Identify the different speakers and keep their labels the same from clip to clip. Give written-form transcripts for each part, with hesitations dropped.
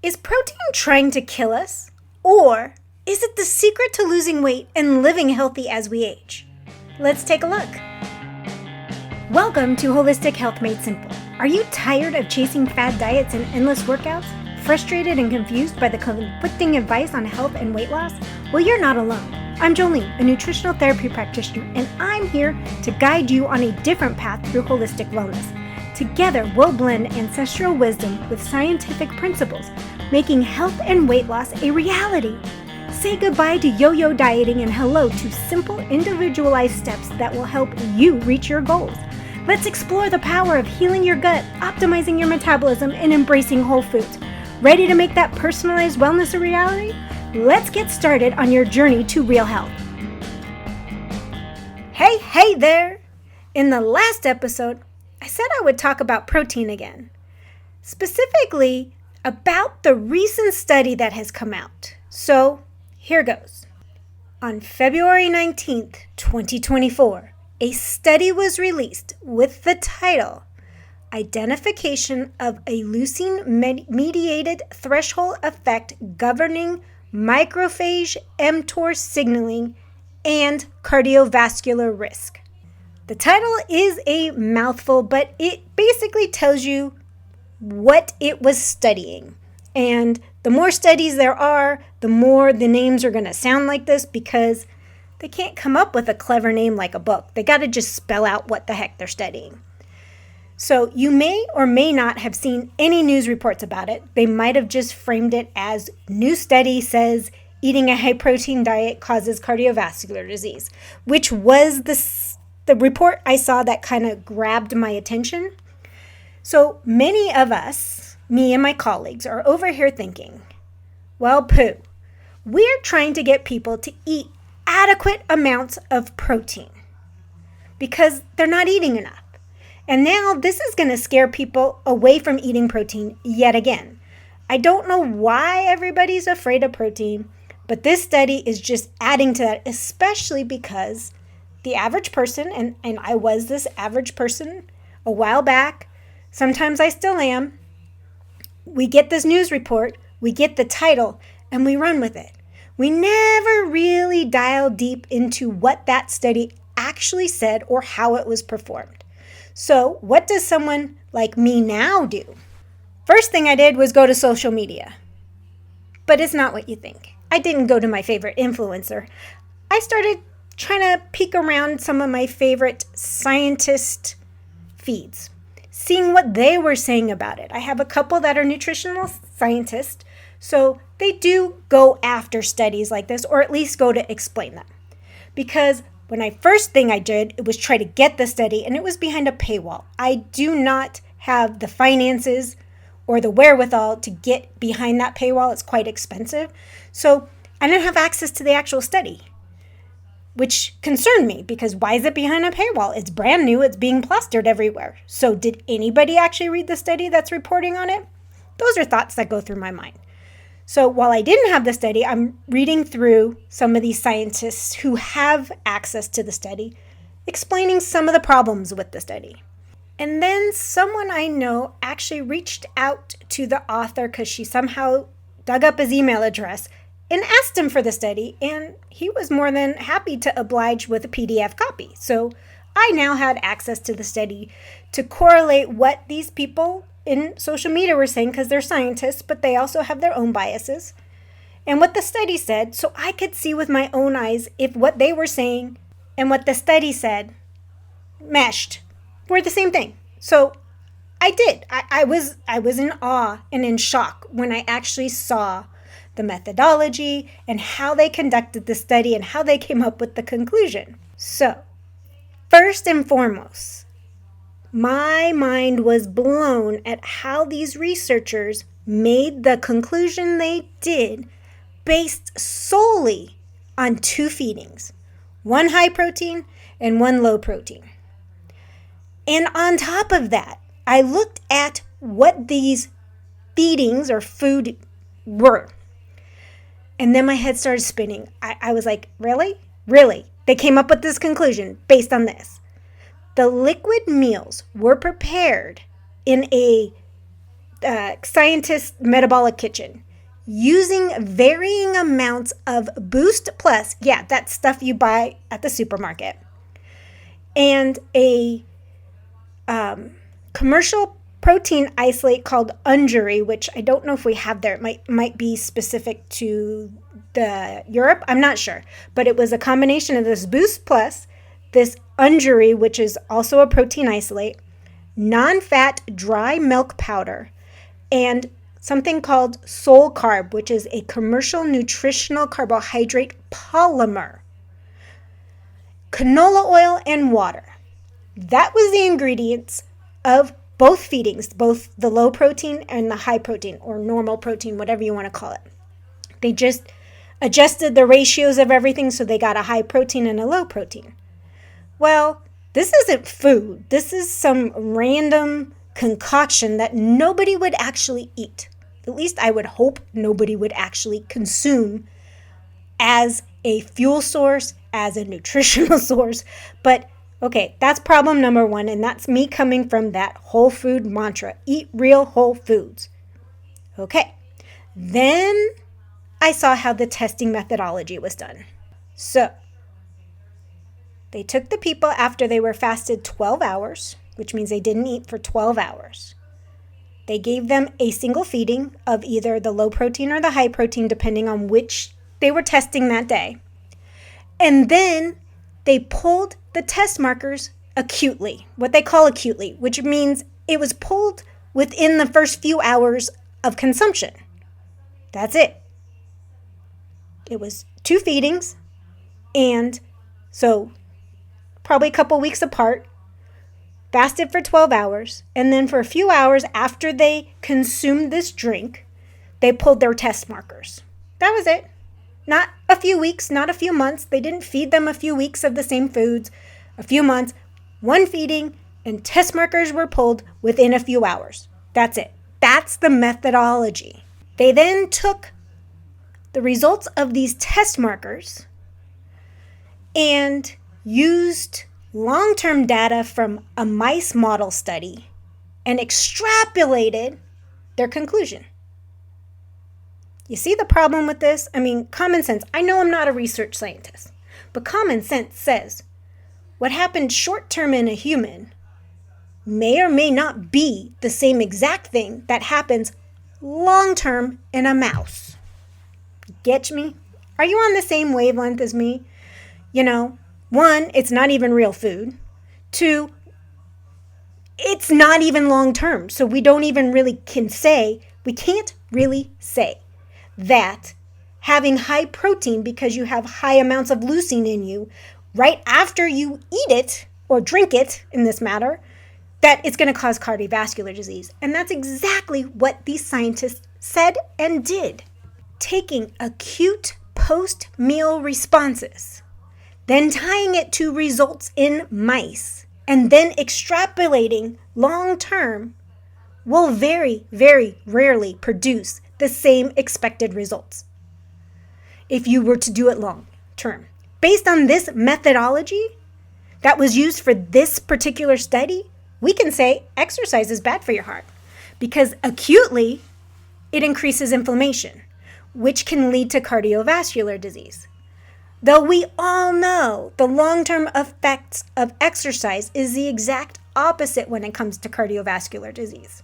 Speaker 1: Is protein trying to kill us? Or is it the secret to losing weight and living healthy as we age? Let's take a look. Welcome to Holistic Health Made Simple. Are you tired of chasing fad diets and endless workouts? Frustrated and confused by the conflicting advice on health and weight loss? Well, you're not alone. I'm Jolene, a nutritional therapy practitioner, and I'm here to guide you on a different path through holistic wellness. Together, we'll blend ancestral wisdom with scientific principles, making health and weight loss a reality. Say goodbye to yo-yo dieting and hello to simple, individualized steps that will help you reach your goals. Let's explore the power of healing your gut, optimizing your metabolism, and embracing whole foods. Ready to make that personalized wellness a reality? Let's get started on your journey to real health. Hey there! In the last episode, I said I would talk about protein again, specifically about the recent study that has come out. So here goes. On February 19th, 2024, a study was released with the title, Identification of a Leucine-Mediated Threshold Effect Governing Macrophage mTOR Signaling and Cardiovascular Risk. The title is a mouthful, but it basically tells you what it was studying. And the more studies there are, the more the names are going to sound like this because they can't come up with a clever name like a book. They got to just spell out what the heck they're studying. So you may or may not have seen any news reports about it. They might have just framed it as new study says eating a high protein diet causes cardiovascular disease, which was the report I saw that kind of grabbed my attention. So many of us, me and my colleagues, are over here thinking, well, pooh, we're trying to get people to eat adequate amounts of protein because they're not eating enough. And now this is going to scare people away from eating protein yet again. I don't know why everybody's afraid of protein, but this study is just adding to that, especially because the average person, and I was this average person a while back, sometimes I still am, we get this news report, we get the title, and we run with it. We never really dial deep into what that study actually said or how it was performed. So what does someone like me now do? First thing I did was go to social media. But it's not what you think. I didn't go to my favorite influencer. I started trying to peek around some of my favorite scientist feeds, seeing what they were saying about it. I have a couple that are nutritional scientists, so they do go after studies like this, or at least go to explain them. Because when first thing I did, it was try to get the study, and it was behind a paywall. I do not have the finances or the wherewithal to get behind that paywall. It's quite expensive. So I didn't have access to the actual study, which concerned me because why is it behind a paywall? It's brand new. It's being plastered everywhere. So did anybody actually read the study that's reporting on it? Those are thoughts that go through my mind. So while I didn't have the study, I'm reading through some of these scientists who have access to the study, explaining some of the problems with the study. And then someone I know actually reached out to the author because she somehow dug up his email address and asked him for the study, and he was more than happy to oblige with a PDF copy. So I now had access to the study to correlate what these people in social media were saying, because they're scientists, but they also have their own biases, and what the study said, so I could see with my own eyes if what they were saying and what the study said meshed, were the same thing. So I did. I was in awe and in shock when I actually saw the methodology and how they conducted the study and how they came up with the conclusion. So, first and foremost, my mind was blown at how these researchers made the conclusion they did based solely on two feedings, one high protein and one low protein. And on top of that, I looked at what these feedings or food were. And then my head started spinning. I was like, really? Really? They came up with this conclusion based on this. The liquid meals were prepared in a scientist's metabolic kitchen, using varying amounts of Boost Plus, yeah, that stuff you buy at the supermarket, and a commercial protein isolate called Undri, which I don't know if we have there. It might be specific to the Europe. I'm not sure. But it was a combination of this Boost Plus, this Undri, which is also a protein isolate, non-fat dry milk powder, and something called Soul Carb, which is a commercial nutritional carbohydrate polymer, canola oil, and water. That was the ingredients of both feedings, both the low protein and the high protein, or normal protein, whatever you want to call it. They just adjusted the ratios of everything so they got a high protein and a low protein. Well, this isn't food. This is some random concoction that nobody would actually eat. At least I would hope nobody would actually consume as a fuel source, as a nutritional source. But okay, that's problem number one, and that's me coming from that whole food mantra. Eat real whole foods. Okay, then I saw how the testing methodology was done. So, they took the people after they were fasted 12 hours, which means they didn't eat for 12 hours. They gave them a single feeding of either the low protein or the high protein, depending on which they were testing that day. And then they pulled the test markers acutely, what they call acutely, which means it was pulled within the first few hours of consumption. That's it. It was 2 feedings, and so probably a couple weeks apart, fasted for 12 hours, and then for a few hours after they consumed this drink, they pulled their test markers. That was it. Not a few weeks, not a few months. They didn't feed them a few weeks of the same foods, a few months, 1 feeding, and test markers were pulled within a few hours. That's it. That's the methodology. They then took the results of these test markers and used long-term data from a mice model study and extrapolated their conclusion. You see the problem with this? I mean, common sense. I know I'm not a research scientist, but common sense says what happened short-term in a human may or may not be the same exact thing that happens long-term in a mouse. Get me? Are you on the same wavelength as me? You know, 1, it's not even real food. 2, it's not even long-term. So we can't really say that having high protein because you have high amounts of leucine in you right after you eat it or drink it in this matter, that it's going to cause cardiovascular disease. And that's exactly what these scientists said and did. Taking acute post-meal responses, then tying it to results in mice, and then extrapolating long-term will very, very rarely produce the same expected results if you were to do it long-term. Based on this methodology that was used for this particular study, we can say exercise is bad for your heart because acutely it increases inflammation, which can lead to cardiovascular disease. Though we all know the long-term effects of exercise is the exact opposite when it comes to cardiovascular disease.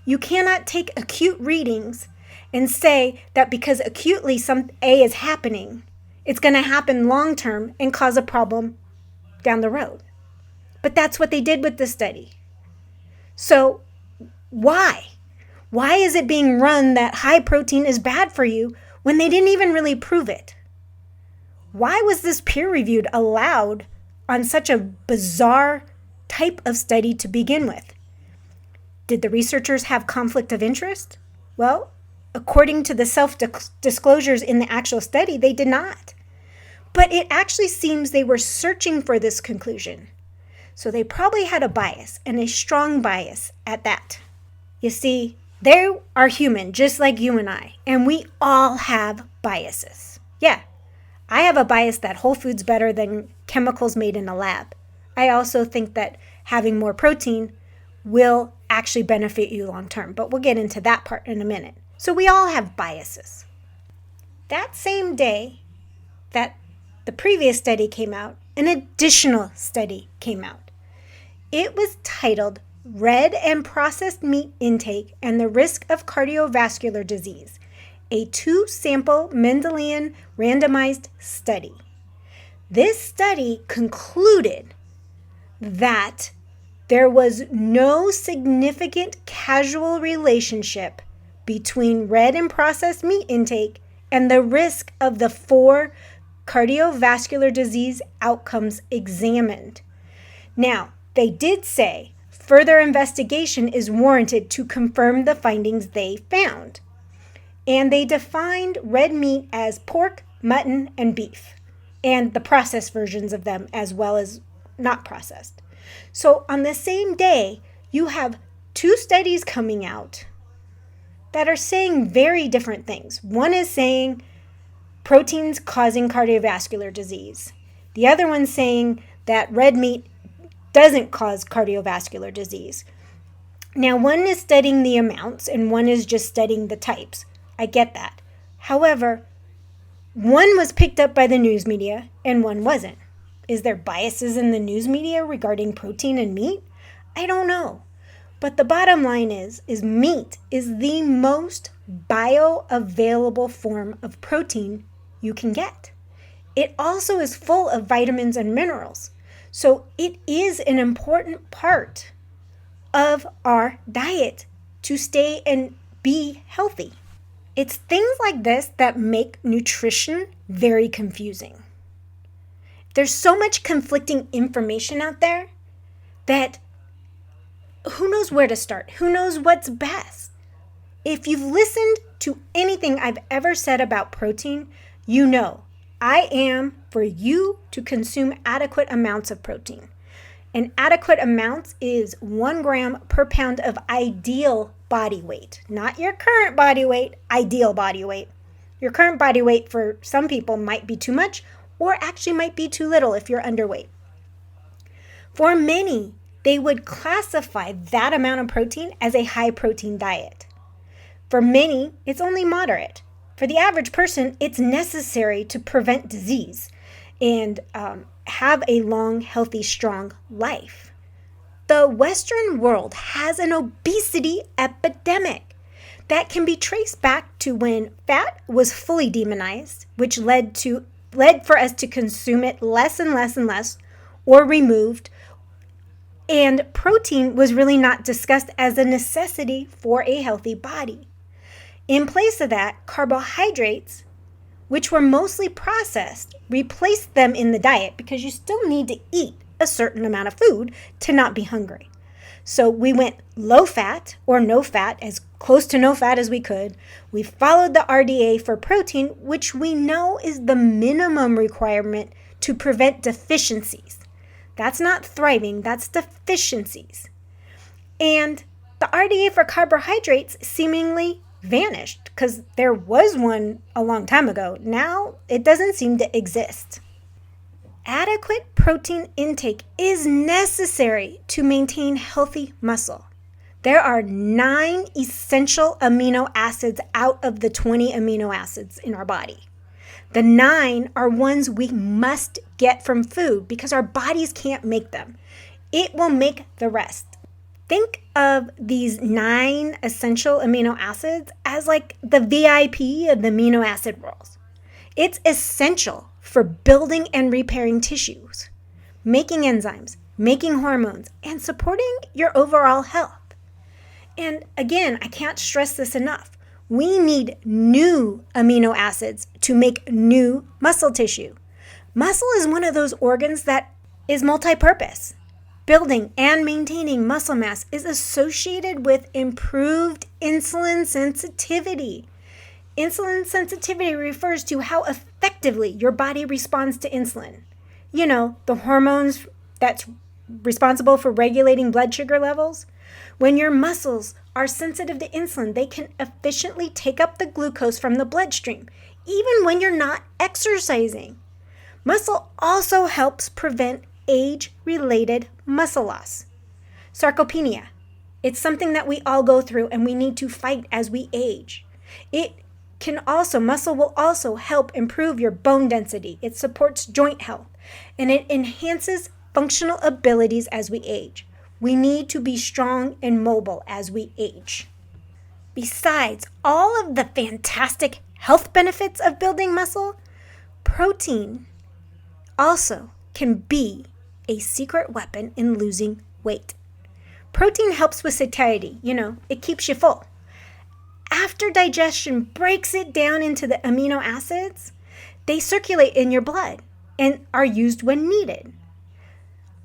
Speaker 1: You cannot take acute readings and say that because acutely some A is happening, it's going to happen long-term and cause a problem down the road. But that's what they did with this study. So why? Why is it being run that high protein is bad for you when they didn't even really prove it? Why was this peer-reviewed allowed on such a bizarre type of study to begin with? Did the researchers have conflict of interest? Well, according to the self-disclosures in the actual study, they did not. But it actually seems they were searching for this conclusion. So they probably had a bias, and a strong bias at that. You see, they are human, just like you and I, and we all have biases. Yeah, I have a bias that whole food's better than chemicals made in a lab. I also think that having more protein will actually benefit you long term. But we'll get into that part in a minute. So we all have biases. That same day that the previous study came out, an additional study came out. It was titled Red and Processed Meat Intake and the Risk of Cardiovascular Disease, a 2-sample Mendelian randomized study. This study concluded that there was no significant causal relationship between red and processed meat intake and the risk of the 4 cardiovascular disease outcomes examined. Now, they did say further investigation is warranted to confirm the findings they found. And they defined red meat as pork, mutton, and beef, and the processed versions of them as well as not processed. So on the same day, you have 2 studies coming out that are saying very different things. One is saying proteins causing cardiovascular disease. The other one's saying that red meat doesn't cause cardiovascular disease. Now, one is studying the amounts and one is just studying the types. I get that. However, one was picked up by the news media and one wasn't. Is there biases in the news media regarding protein and meat? I don't know. But the bottom line is meat is the most bioavailable form of protein you can get. It also is full of vitamins and minerals. So it is an important part of our diet to stay and be healthy. It's things like this that make nutrition very confusing. There's so much conflicting information out there that who knows where to start? Who knows what's best? If you've listened to anything I've ever said about protein, you know I am for you to consume adequate amounts of protein. And adequate amounts is 1 gram per pound of ideal body weight. Not your current body weight, ideal body weight. Your current body weight for some people might be too much or actually might be too little if you're underweight. For many, they would classify that amount of protein as a high protein diet. For many, it's only moderate. For the average person, it's necessary to prevent disease and have a long, healthy, strong life. The Western world has an obesity epidemic that can be traced back to when fat was fully demonized, which led for us to consume it less and less and less or removed. And protein was really not discussed as a necessity for a healthy body. In place of that, carbohydrates, which were mostly processed, replaced them in the diet because you still need to eat a certain amount of food to not be hungry. So we went low fat or no fat, as close to no fat as we could. We followed the RDA for protein, which we know is the minimum requirement to prevent deficiencies. That's not thriving, that's deficiencies. And the RDA for carbohydrates seemingly vanished because there was one a long time ago. Now it doesn't seem to exist. Adequate protein intake is necessary to maintain healthy muscle. There are 9 essential amino acids out of the 20 amino acids in our body. The 9 are ones we must get from food because our bodies can't make them. It will make the rest. Think of these 9 essential amino acids as like the VIP of the amino acid rolls. It's essential for building and repairing tissues, making enzymes, making hormones, and supporting your overall health. And again, I can't stress this enough. We need new amino acids to make new muscle tissue. Muscle is one of those organs that is multi-purpose. Building and maintaining muscle mass is associated with improved insulin sensitivity. Insulin sensitivity refers to how effectively your body responds to insulin. You know, the hormones that's responsible for regulating blood sugar levels. When your muscles are sensitive to insulin, they can efficiently take up the glucose from the bloodstream, even when you're not exercising. Muscle also helps prevent age-related muscle loss. Sarcopenia, It's something that we all go through and we need to fight as we age. Muscle will also help improve your bone density. It supports joint health and it enhances functional abilities as we age. We need to be strong and mobile as we age. Besides all of the fantastic health benefits of building muscle, protein also can be a secret weapon in losing weight. Protein helps with satiety. It keeps you full. After digestion breaks it down into the amino acids, they circulate in your blood and are used when needed.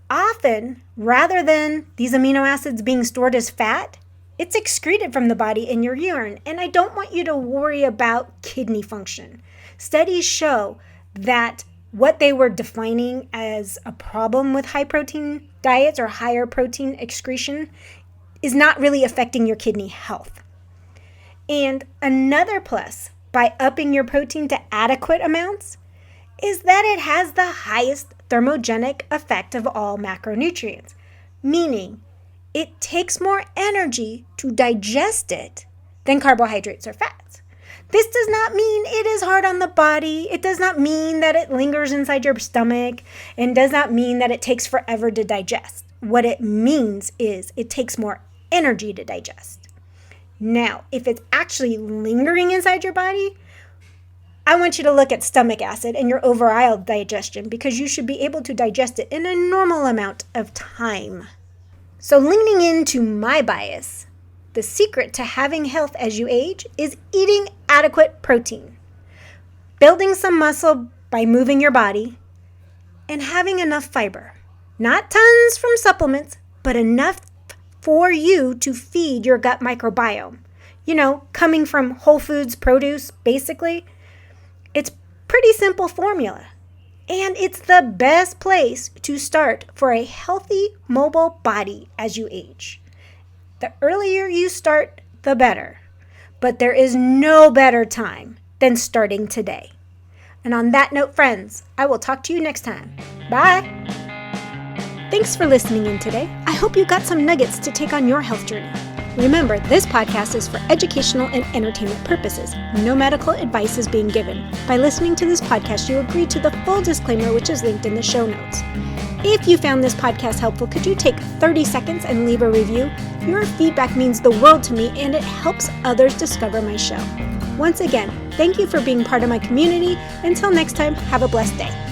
Speaker 1: Often, rather than these amino acids being stored as fat, it's excreted from the body in your urine. And I don't want you to worry about kidney function. Studies show that what they were defining as a problem with high protein diets or higher protein excretion is not really affecting your kidney health. And another plus by upping your protein to adequate amounts is that it has the highest thermogenic effect of all macronutrients, meaning it takes more energy to digest it than carbohydrates or fats. This does not mean it is hard on the body. It does not mean that it lingers inside your stomach and does not mean that it takes forever to digest. What it means is it takes more energy to digest. Now, if it's actually lingering inside your body, I want you to look at stomach acid and your overall digestion because you should be able to digest it in a normal amount of time. So leaning into my bias, the secret to having health as you age is eating adequate protein, building some muscle by moving your body, and having enough fiber. Not tons from supplements, but enough for you to feed your gut microbiome. Coming from whole foods produce, basically. It's pretty simple formula. And it's the best place to start for a healthy, mobile body as you age. The earlier you start, the better. But there is no better time than starting today. And on that note, friends, I will talk to you next time. Bye! Thanks for listening in today. I hope you got some nuggets to take on your health journey. Remember, this podcast is for educational and entertainment purposes. No medical advice is being given. By listening to this podcast, you agree to the full disclaimer, which is linked in the show notes. If you found this podcast helpful, could you take 30 seconds and leave a review? Your feedback means the world to me, and it helps others discover my show. Once again, thank you for being part of my community. Until next time, have a blessed day.